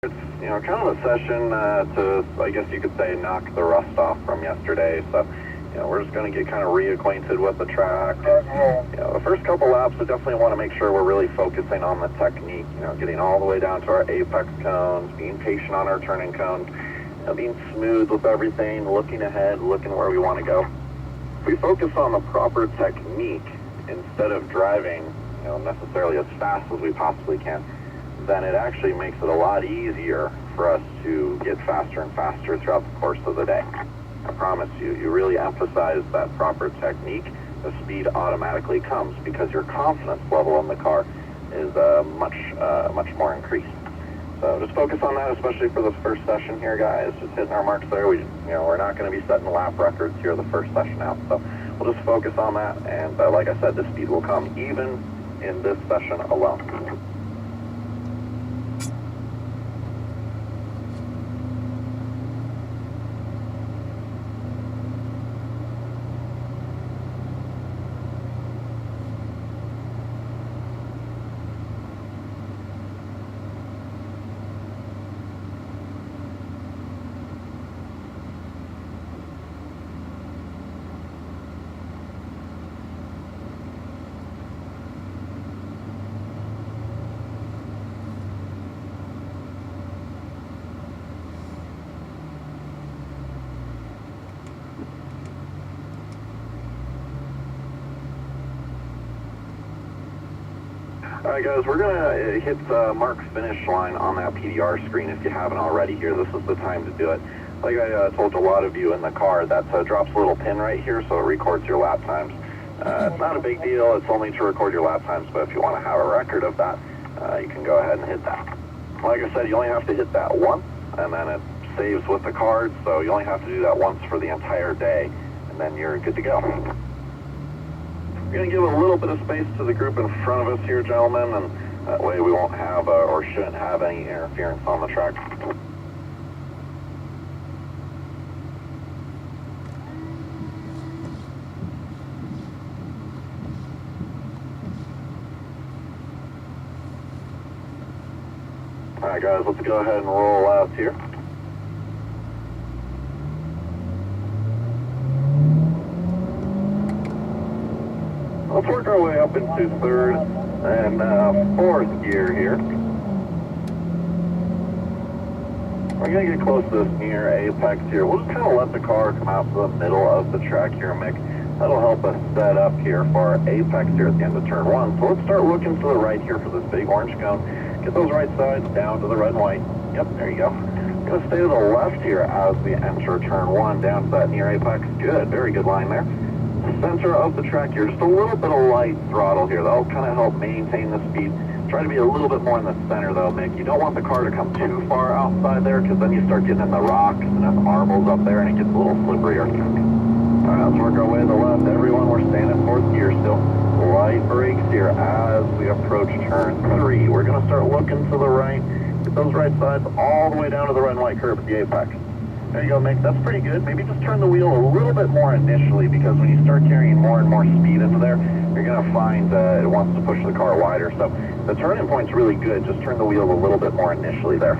It's, kind of a session to, I guess you could say, knock the rust off from yesterday. So, we're just going to get kind of reacquainted with the track. The first couple laps, we definitely want to make sure we're really focusing on the technique, getting all the way down to our apex cones, being patient on our turning cones, being smooth with everything, looking ahead, looking where we want to go. If we focus on the proper technique instead of driving, necessarily as fast as we possibly can, then it actually makes it a lot easier for us to get faster and faster throughout the course of the day. I promise you, you really emphasize that proper technique, the speed automatically comes because your confidence level in the car is much more increased. So just focus on that, especially for this first session here, guys. Just hitting our marks there. We're not going to be setting lap records here the first session out. So we'll just focus on that, and like I said, the speed will come even in this session alone. Alright guys, we're going to hit the mark finish line on that PDR screen if you haven't already here. This is the time to do it. Like I told a lot of you in the car, that drops a little pin right here so it records your lap times. It's not a big deal, it's only to record your lap times, but if you want to have a record of that, you can go ahead and hit that. Like I said, you only have to hit that once, and then it saves with the card, so you only have to do that once for the entire day, and then you're good to go. We're going to give a little bit of space to the group in front of us here, gentlemen, and that way we won't have or shouldn't have any interference on the track. Alright guys, let's go ahead and roll out here. Let's work our way up into third and fourth gear here. We're going to get close to this near apex here. We'll just kind of let the car come out to the middle of the track here, Mick. That'll help us set up here for our apex here at the end of turn one. So let's start looking to the right here for this big orange cone. Get those right sides down to the red and white. Yep, there you go. Going to stay to the left here as we enter turn one down to that near apex. Good, very good line there. Center of the track here, just a little bit of light throttle here. That'll kind of help maintain the speed. Try to be a little bit more in the center though, Mick. You don't want the car to come too far outside there because then you start getting in the rocks and the marbles up there and it gets a little slipperier. Alright, let's work our way to the left. Everyone, we're staying in fourth gear still. Light brakes here as we approach turn three. We're going to start looking to the right. Get those right sides all the way down to the red and white curve at the apex. There you go, Mick. That's pretty good. Maybe just turn the wheel a little bit more initially because when you start carrying more and more speed into there, you're going to find it wants to push the car wider. So the turning point's really good. Just turn the wheel a little bit more initially there.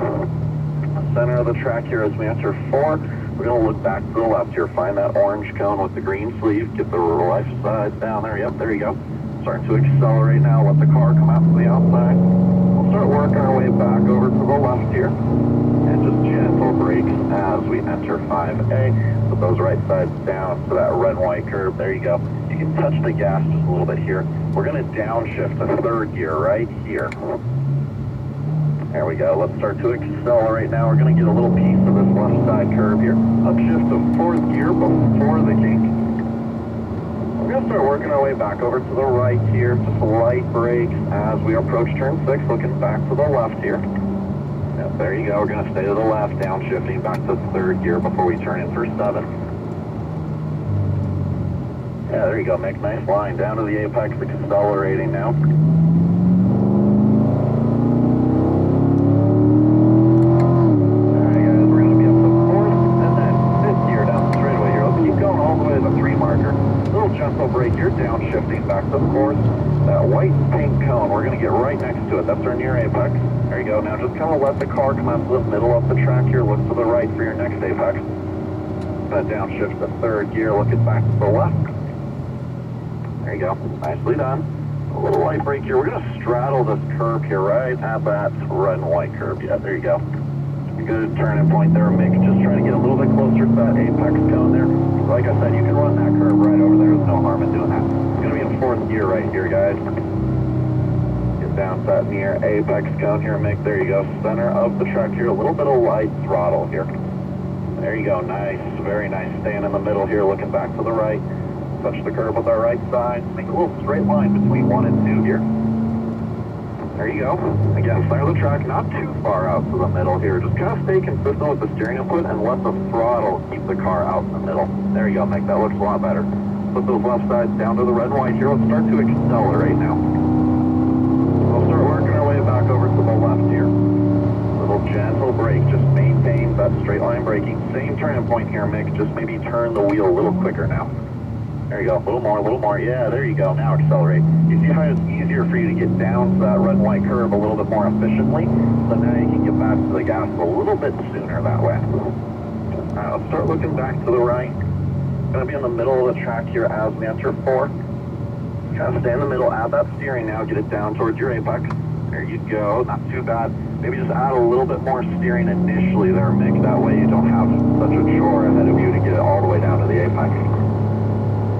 Center of the track here as we enter four. We're going to look back to the left here. Find that orange cone with the green sleeve. Get the left side down there. Yep, there you go. Starting to accelerate now. Let the car come out to the outside. We'll start working our way back over to the left here. And just gentle brakes as we enter 5A. Put those right sides down to that red and white curve. There you go. You can touch the gas just a little bit here. We're going to downshift to third gear right here. There we go. Let's start to accelerate now. We're going to get a little piece of this left side curve here. Upshift to fourth gear before the kink. We're going to start working our way back over to the right here. Just light brakes as we approach turn 6. Looking back to the left here. Yep, there you go. We're going to stay to the left, downshifting back to third gear before we turn in for 7. Yeah, there you go, Mick. Nice line down to the apex, accelerating now. Alright guys, we're going to be up to fourth and then fifth gear down the straightaway here. Let's keep going all the way to the 3 marker. Little gentle brake here, downshifting back to fourth. That white pink cone, we're going to get right next to it. That's our near apex. There you go. Now just kind of let the car come out to the middle of the track here. Look to the right for your next apex. Downshift to third gear, looking back to the left. There you go, nicely done. A little light brake here. We're gonna straddle this curb here, right at that red and white curb. Yeah, there you go. Good turning point there, Mick. Just trying to get a little bit closer to that apex cone there. Like I said, you can run that curve right over there. There's no harm in doing that. It's gonna be in fourth gear right here, guys. Get down to that near apex cone here, Mick. There you go. Center of the track here. A little bit of light throttle here. There you go. Nice. Very nice. Staying in the middle here, looking back to the right. Touch the curb with our right side. Make a little straight line between 1 and 2 here. There you go. Again, center of the track, not too far out to the middle here. Just kind of stay consistent with the steering input and let the throttle keep the car out in the middle. There you go. Make that looks a lot better. Put those left sides down to the red and white here. Let's start to accelerate now. We'll start working our way back over to the left here. Little gentle brake, just maintain that straight line braking. Same turning point here, Mick, just maybe turn the wheel a little quicker now. There you go, a little more, yeah, there you go, now accelerate. You see how it's easier for you to get down to that red and white curve a little bit more efficiently, so now you can get back to the gas a little bit sooner that way. Alright, let's start looking back to the right. Gonna be in the middle of the track here as we enter 4. Kind of stay in the middle, add that steering now, get it down towards your apex. There you go, not too bad. Maybe just add a little bit more steering initially there, Mick. That way you don't have such a chore ahead of you to get it all the way down to the apex.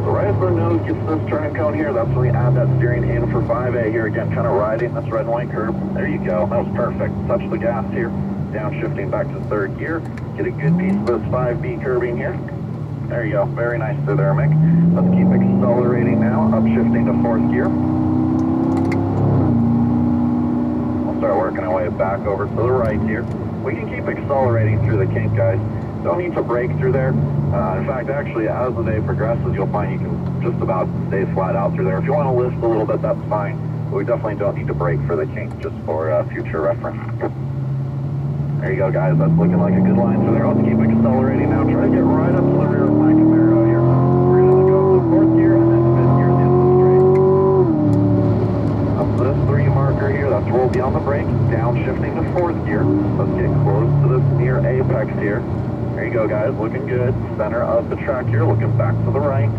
So right as the nose gets this turning cone here, that's when we add that steering in for 5A here. Again, kind of riding this red and white curve. There you go, that was perfect. Touch the gas here, downshifting back to third gear. Get a good piece of this 5B curbing here. There you go, very nice through there, Mick. Let's keep accelerating now, upshifting to fourth gear. Start working our way back over to the right here. We can keep accelerating through the kink, guys. Don't need to brake through there. In fact, actually, as the day progresses, you'll find you can just about stay flat out through there. If you want to lift a little bit, that's fine. But we definitely don't need to brake for the kink, just for future reference. There you go, guys. That's looking like a good line through there. Let's keep accelerating now. Try to get right up to the rear of my Camaro here. We're going to go to fourth gear and then fifth gear at the end of the straight. Up to this 3 marker here. That's where we'll be on the brake. Downshifting to fourth gear. Let's get close to this near apex here. There you go, guys. Looking good. Center of the track here. Looking back to the right.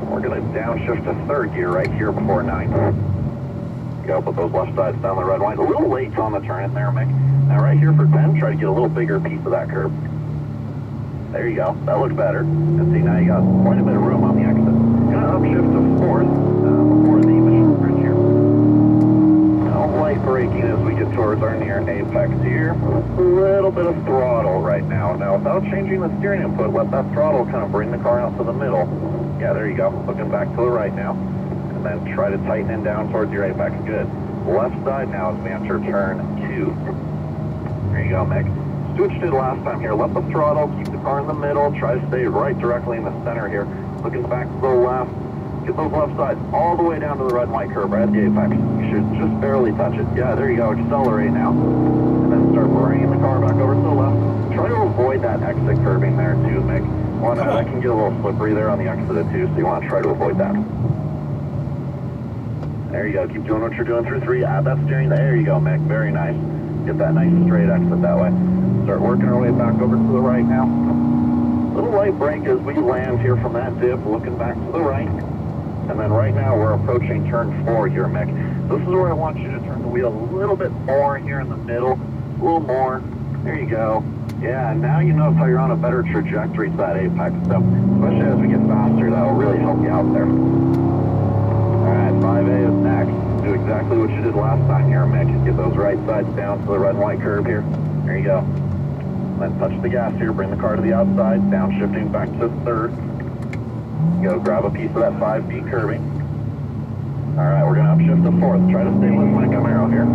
We're going to downshift to third gear right here before 9. Go, put those left sides down the red line. A little late on the turn in there, Mick. Now right here for 10, try to get a little bigger piece of that curb. There you go. That looks better. And see, now you got quite a bit of room on the exit. Going to upshift to fourth before the emission bridge here. Now light braking as we get towards our near apex here. A little bit of throttle right now. Now without changing the steering input, let that throttle kind of bring the car out to the middle. Yeah, there you go. Looking back to the right now. Then try to tighten it down towards your apex. Good. Left side now as we enter turn 2. There you go, Mick. Do what you did last time here. Let the throttle, keep the car in the middle, try to stay right directly in the center here. Looking back to the left. Get those left sides all the way down to the red and white curve right at the apex. You should just barely touch it. Yeah, there you go. Accelerate now. And then start bringing the car back over to the left. Try to avoid that exit curbing there too, Mick. That can get a little slippery there on the exit too, so you want to try to avoid that. There you go. Keep doing what you're doing through 3. Add that steering. There you go, Mick. Very nice. Get that nice straight exit that way. Start working our way back over to the right now. Little light brake as we land here from that dip, looking back to the right. And then right now we're approaching turn 4 here, Mick. This is where I want you to turn the wheel a little bit more here in the middle. A little more. There you go. Yeah, and now you notice how you're on a better trajectory to that apex. So, especially as we get faster, that will really help you out there. Alright, 5A is next. Do exactly what you did last time here, Mick. Get those right sides down to the red and white curve here. There you go. Then touch the gas here, bring the car to the outside, downshifting back to third. Go grab a piece of that 5B curbing. Alright, we're going to upshift to fourth. Try to stay with my Camaro here.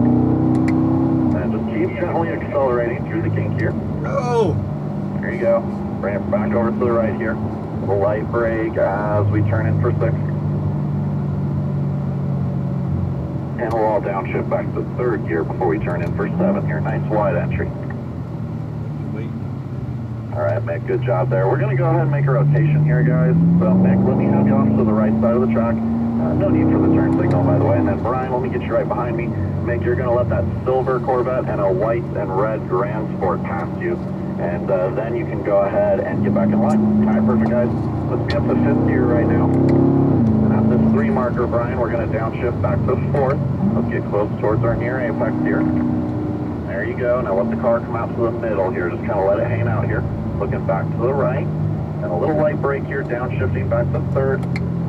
And just keep gently accelerating through the kink here. Oh! There you go. Bring it back over to the right here. A little light brake as we turn in for 6. And we'll all downshift back to third gear before we turn in for 7 here. Nice wide entry. Alright, Mick, good job there. We're going to go ahead and make a rotation here, guys. So, Mick, let me have you off to the right side of the track. No need for the turn signal, by the way. And then, Brian, let me get you right behind me. Mick, you're going to let that silver Corvette and a white and red Grand Sport pass you. And then you can go ahead and get back in line. All right, perfect, guys. Let's be up to 5th gear right now. And at this 3 marker, Brian, we're going to downshift back to 4th. Let's get close towards our near apex here. There you go. Now let the car come out to the middle here. Just kind of let it hang out here. Looking back to the right. And a little light brake here, downshifting back to 3rd.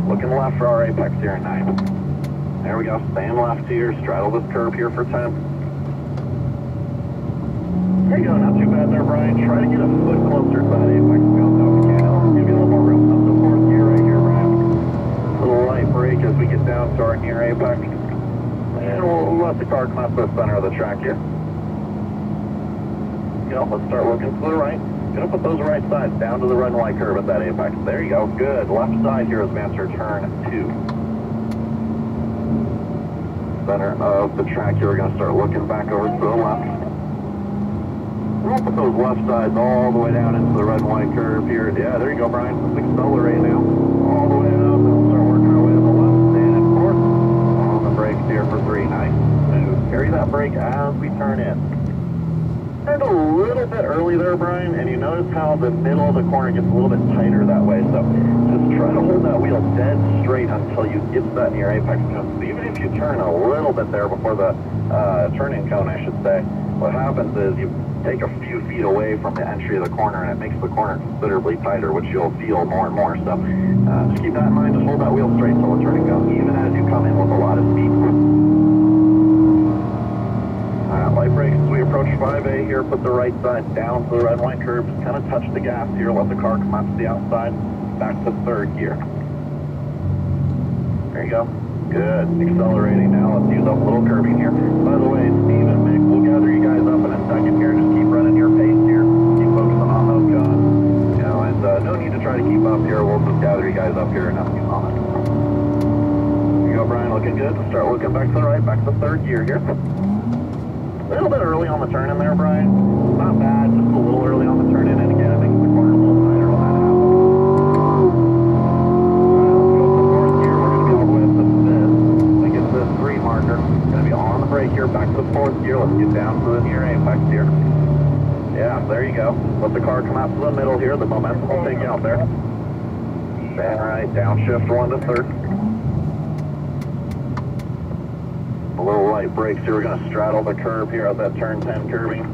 Looking left for our apex here at 9. There we go. Staying left here. Straddle this curve here for 10. There you go, not too bad there, Brian. Try to get a foot closer to that apex. Go, if you can. I'll give you a little more room. Up to 4th gear right here, Brian. Little light brake as we get down to our near apex. And we'll let the car come out to the center of the track here. You know, let's start looking to the right. Gonna put those right sides down to the red and white curve at that apex. There you go, good. Left side here as we enter turn 2. Center of the track here, we're gonna start looking back over to the left. We'll put those left sides all the way down into the red and white curve here. Yeah, there you go, Brian. Let's accelerate now. All the way up, and we'll start working our way to the left. Stand in 4th. On the brakes here for 3. Nice. Smooth. Carry that brake as we turn in. Turned a little bit early there, Brian, and you notice how the middle of the corner gets a little bit tighter that way. So just try to hold that wheel dead straight until you get to that near apex. So even if you turn a little bit there before the turn-in cone, I should say, what happens is you take a few feet away from the entry of the corner and it makes the corner considerably tighter, which you'll feel more and more. So just keep that in mind. Just hold that wheel straight until the turn-in cone, even as you come in with a lot of speed. Light brakes as we approach 5A here. Put the right side down to the red and white curve. Just kind of touch the gas here. Let the car come out to the outside. Back to 3rd gear. There you go. Good. Accelerating now. Let's use up a little curbing here. By the way, Steve and Mick, we'll gather you guys up in a second here. Just keep running your pace here. Keep focusing on those guns. You know, and no need to try to keep up here. We'll just gather you guys up here in a few moments. There you go, Brian. Looking good. Let's start looking back to the right. Back to 3rd gear here. A little bit early on the turn in there, Brian. Not bad. Just a little early on the turn in. And again, it makes the corner a little tighter when that happens. Brake here, back to the 4th gear. Let's get down to the near apex here. Yeah, there you go. Let the car come out to the middle here. The momentum will take you out there. Stand right, downshift 1 to 3rd. A little light brakes here. We're going to straddle the curve here at that turn 10 curving.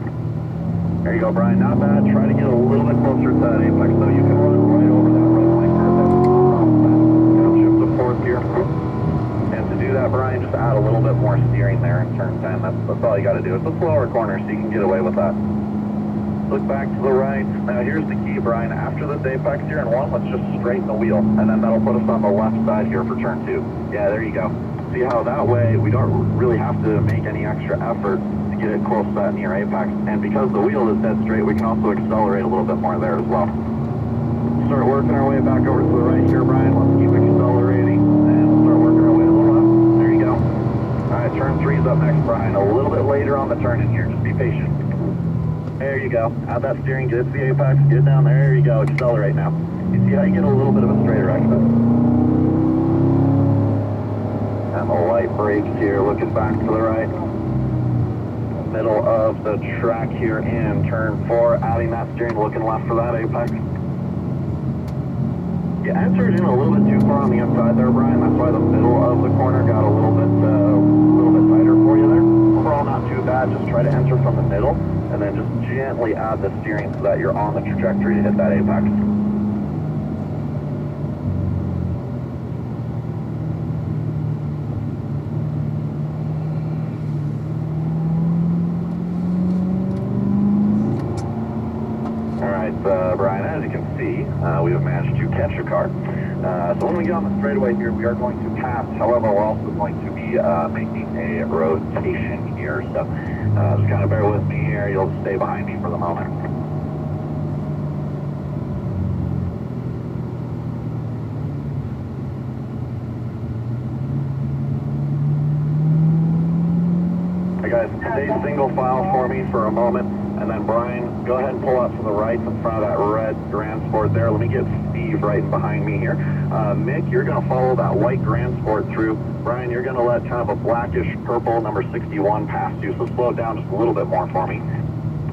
There you go, Brian. Not bad. Try to get a little bit closer to that apex so you can run right over that red light curve. Downshift to 4th gear. Do that, Brian, just add a little bit more steering there in turn 10. That's all you got to do. It's a slower corner, so you can get away with that. Look back to the right. Now here's the key, Brian. After this apex here in 1, let's just straighten the wheel, and then that'll put us on the left side here for turn 2. Yeah, there you go. See how that way we don't really have to make any extra effort to get it close to that near apex. And because the wheel is dead straight, we can also accelerate a little bit more there as well. Start working our way back over to the right here, Brian. Let's keep accelerating and start working our way to the left. There you go. All right, turn 3 is up next, Brian. A little bit later on the turn in here. Just be patient. There you go. Add that steering, get to the apex, get down there. There you go. Accelerate now. You see how you get a little bit of a straighter exit. And the light brakes here, looking back to the right. Middle of the track here in turn 4. Adding that steering, looking left for that apex. You entered in a little bit too far on the inside there, Brian. That's why the middle of the corner got a little bit tighter for you there. Overall, not too bad. Just try to enter from the middle, and then just gently add the steering so that you're on the trajectory to hit that apex. Brian, as you can see, we have managed to catch a car. So when we get on the straightaway here, we are going to pass. However, we're also going to be making a rotation here. So just kind of bear with me here. You'll stay behind me for the moment. Hey guys, stay single file for me for a moment. And then Brian, go ahead and pull out to the right in front of that red Grand Sport there. Let me get Steve right in behind me here. Mick, you're going to follow that white Grand Sport through. Brian, you're going to let kind of a blackish purple number 61 pass you, so slow it down just a little bit more for me.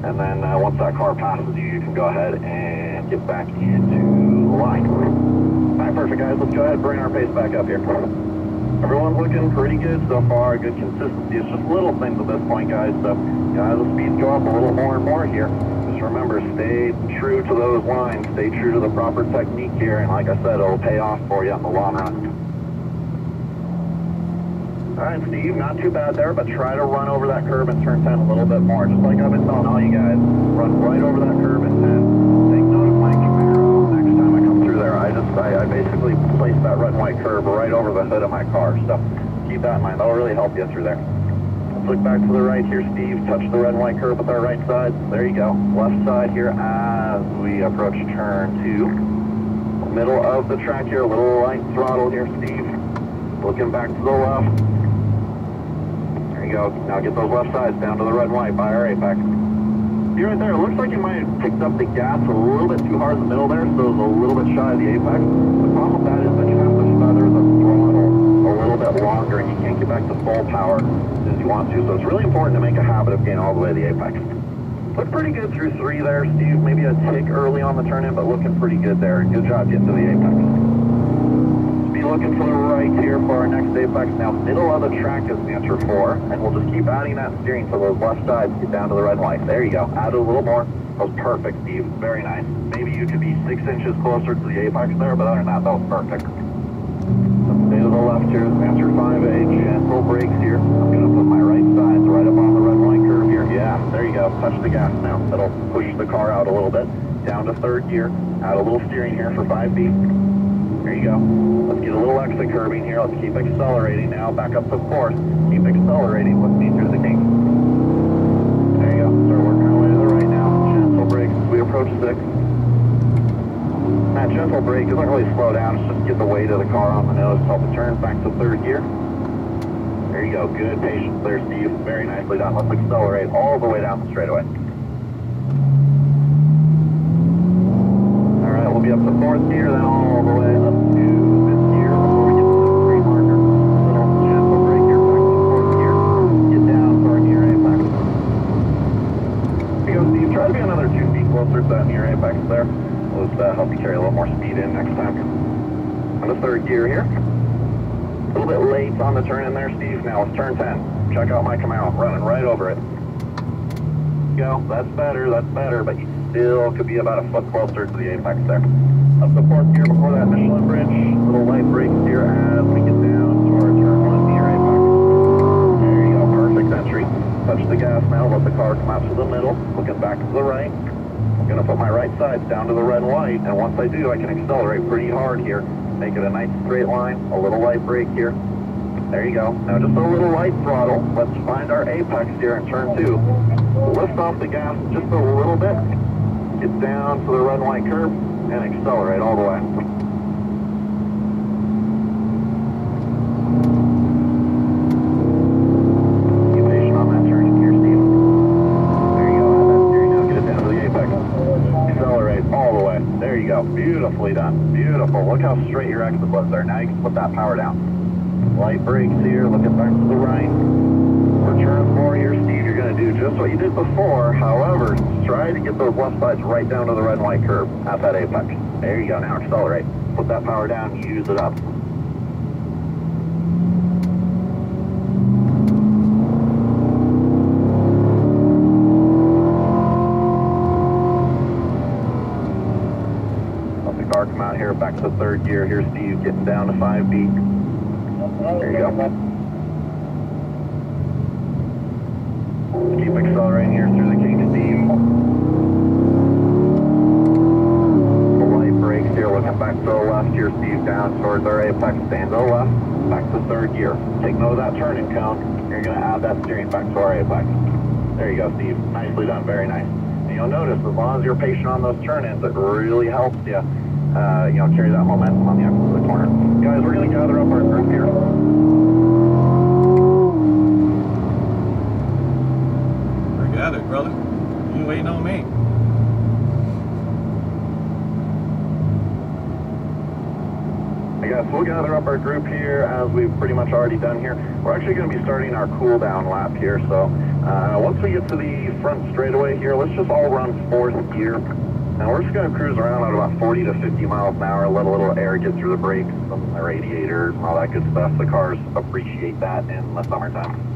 And then once that car passes you, you can go ahead and get back into line. All right, perfect, guys. Let's go ahead and bring our pace back up here. Everyone's looking pretty good so far. Good consistency. It's just little things at this point, guys. So, as the speeds go up a little more and more here, just remember, stay true to those lines. Stay true to the proper technique here. And like I said, it'll pay off for you in the long run. All right, Steve, not too bad there, but try to run over that curb and turn 10 a little bit more. Just like I've been telling all you guys, run right over that curb and 10. Take note of my Camaro next time I come through there. I basically placed that red and white curb right over the hood of my car, so keep that in mind. That'll really help you through there. Let's look back to the right here, Steve. Touch the red and white curb with our right side. There you go. Left side here as we approach turn 2. Middle of the track here, a little light throttle here, Steve. Looking back to the left. There you go. Now get those left sides down to the red and white by our apex. See right there, it looks like you might have picked up the gas a little bit too hard in the middle there, so it's a little bit shy of the apex. The problem with that is that you have to feather the throttle a little bit longer and you can't get back to full power as you want to. So it's really important to make a habit of getting all the way to the apex. Looked pretty good through 3 there, Steve. Maybe a tick early on the turn-in, but looking pretty good there. Good job getting to the apex. Be looking to the right here for our next apex. Now, middle of the track is the answer 4, and we'll just keep adding that steering to those left sides to get down to the red and white. There you go. Add a little more. That was perfect, Steve. Very nice. Maybe you could be 6 inches closer to the apex there, but other than that was perfect. Let's stay to the left here. Answer 5A. Gentle brakes here. I'm going to put my right sides right up on the red and white curve here. Yeah, there you go. Touch the gas now. That'll push the car out a little bit. Down to 3rd gear. Add a little steering here for 5B. There you go. Let's get a little exit curbing here. Let's keep accelerating now. Back up to 4th. Keep accelerating with me through the kink. There you go. Start working our way to the right now. Gentle brakes as we approach 6. That gentle brake doesn't really slow down. It's just get the weight of the car on the nose to help it turn back to 3rd gear. There you go. Good patience there, Steve. Very nicely done. Let's accelerate all the way down the straightaway. All right, we'll be up to 4th gear, then all the way up to 5th gear before we get to the green marker. Little gentle brake here, back to 4th gear. Get down for our near apex. Here you go, Steve. Try to be another 2 feet closer to that near apex there. We'll just help you carry a little more speed in next time. On the 3rd gear here. A little bit late on the turn in there, Steve. Now let's turn 10. Check out my Camaro. Running right over it. Go. That's better, but you still could be about a foot closer to the apex there. Up the 4th gear before that Michelin bridge. Little light brakes here as we get down to our turn 1 near apex. There you go. Perfect entry. Touch the gas now. Let the car come out to the middle. Looking back to the right. I'm going to put my right sides down to the red and white, and once I do, I can accelerate pretty hard here. Make it a nice straight line, a little light brake here. There you go. Now just a little light throttle. Let's find our apex here in turn 2. Lift off the gas just a little bit. Get down to the red and white curb, and accelerate all the way. Beautifully done. Beautiful. Look how straight your exit was there. Now you can put that power down. Light brakes here. Looking back to the right. For turn 4 here, Steve, you're going to do just what you did before. However, try to get those left sides right down to the red and white curb at that apex. There you go. Now accelerate. Put that power down. Use it up. Come out here, back to 3rd gear. Here's Steve getting down to 5B. There you go. Keep accelerating here through the kink, Steve. The light brakes here, looking back to the left here, Steve, down towards our apex, stand to the left, back to 3rd gear. Take note of that turning cone. You're going to add that steering back to our apex. There you go, Steve. Nicely done, very nice. And you'll notice, as long as you're patient on those turn-ins, it really helps you. Carry that momentum on the exit of the corner. Guys, we're going to gather up our group here. We're gathered, brother. been waiting on me. I guess we'll gather up our group here as we've pretty much already done here. We're actually going to be starting our cool down lap here, so once we get to the front straightaway here, let's just all run 4th gear. And we're just going to cruise around at about 40 to 50 miles an hour, let a little air get through the brakes, some of the radiators, and all that good stuff. The cars appreciate that in the summertime.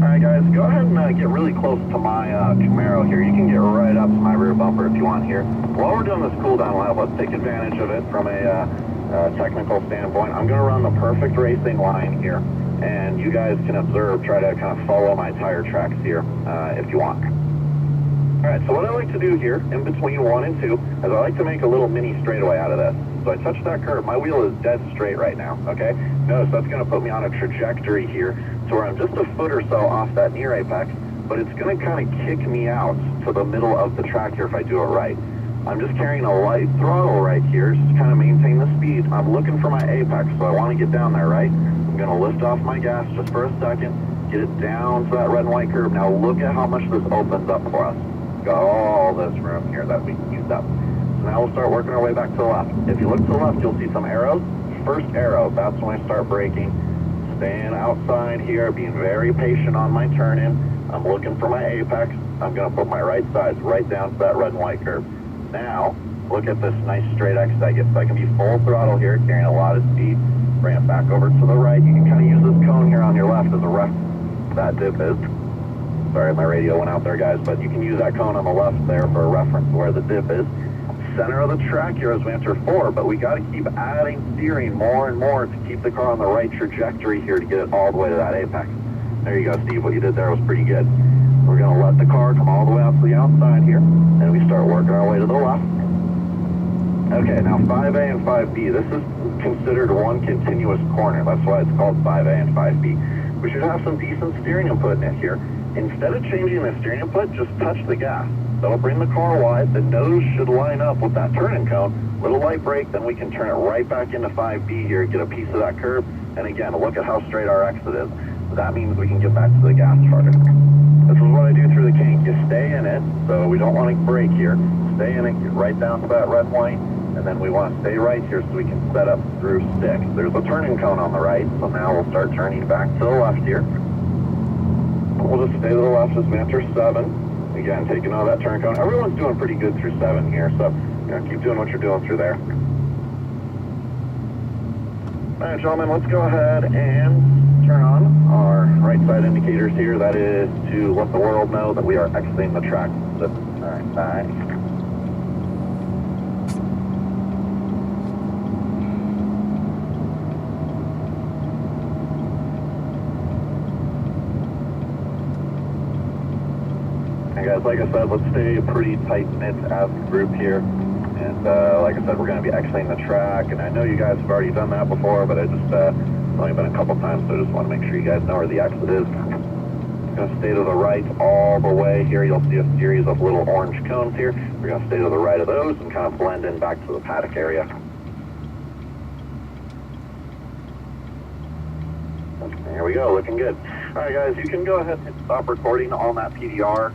Alright guys, go ahead and get really close to my Camaro here. You can get right up to my rear bumper if you want here. While we're doing this cool down lap, let's take advantage of it from a technical standpoint. I'm going to run the perfect racing line here, and you guys can observe, try to kind of follow my tire tracks here if you want. Alright, so what I like to do here, in between 1 and 2, is I like to make a little mini straightaway out of this. So I touch that curve, my wheel is dead straight right now, okay? Notice that's going to put me on a trajectory here to where I'm just a foot or so off that near apex, but it's going to kind of kick me out to the middle of the track here if I do it right. I'm just carrying a light throttle right here, just to kind of maintain the speed. I'm looking for my apex, so I want to get down there, right? I'm going to lift off my gas just for a second, get it down to that red and white curve. Now look at how much this opens up for us. Got all this room here that we can use up. So now we'll start working our way back to the left. If you look to the left, you'll see some arrows. First arrow, that's when I start braking. Staying outside here, being very patient on my turn-in. I'm looking for my apex. I'm going to put my right sides right down to that red and white curve. Now, look at this nice straight exit I get. So I can be full throttle here, carrying a lot of speed. Bring it back over to the right. You can kind of use this cone here on your left as a ref. That dip is. Sorry, my radio went out there, guys, but you can use that cone on the left there for a reference to where the dip is. Center of the track here as we enter 4, but we got to keep adding steering more and more to keep the car on the right trajectory here to get it all the way to that apex. There you go, Steve. What you did there was pretty good. We're going to let the car come all the way out to the outside here, and we start working our way to the left. Okay, now 5A and 5B. This is considered one continuous corner. That's why it's called 5A and 5B. We should have some decent steering input in it here. Instead of changing the steering input, just touch the gas. That'll bring the car wide. The nose should line up with that turning cone. Little light brake, then we can turn it right back into 5B here, get a piece of that curve. And again, look at how straight our exit is. That means we can get back to the gas harder. This is what I do through the kink. You stay in it, so we don't want to brake here. Stay in it, get right down to that red and white, and then we want to stay right here so we can set up through 6. There's a turning cone on the right, so now we'll start turning back to the left here. We'll just stay to the left as we enter 7. Again, taking out that turn cone. Everyone's doing pretty good through 7 here, so keep doing what you're doing through there. All right, gentlemen, let's go ahead and turn on our right side indicators here. That is to let the world know that we are exiting the track. All right, back. Guys, like I said, let's stay pretty tight-knit as a group here. And like I said, we're going to be exiting the track. And I know you guys have already done that before, but it's only been a couple times, so I just want to make sure you guys know where the exit is. It's going to stay to the right all the way here. You'll see a series of little orange cones here. We're going to stay to the right of those and kind of blend in back to the paddock area. There we go, looking good. All right, guys, you can go ahead and stop recording on that PDR.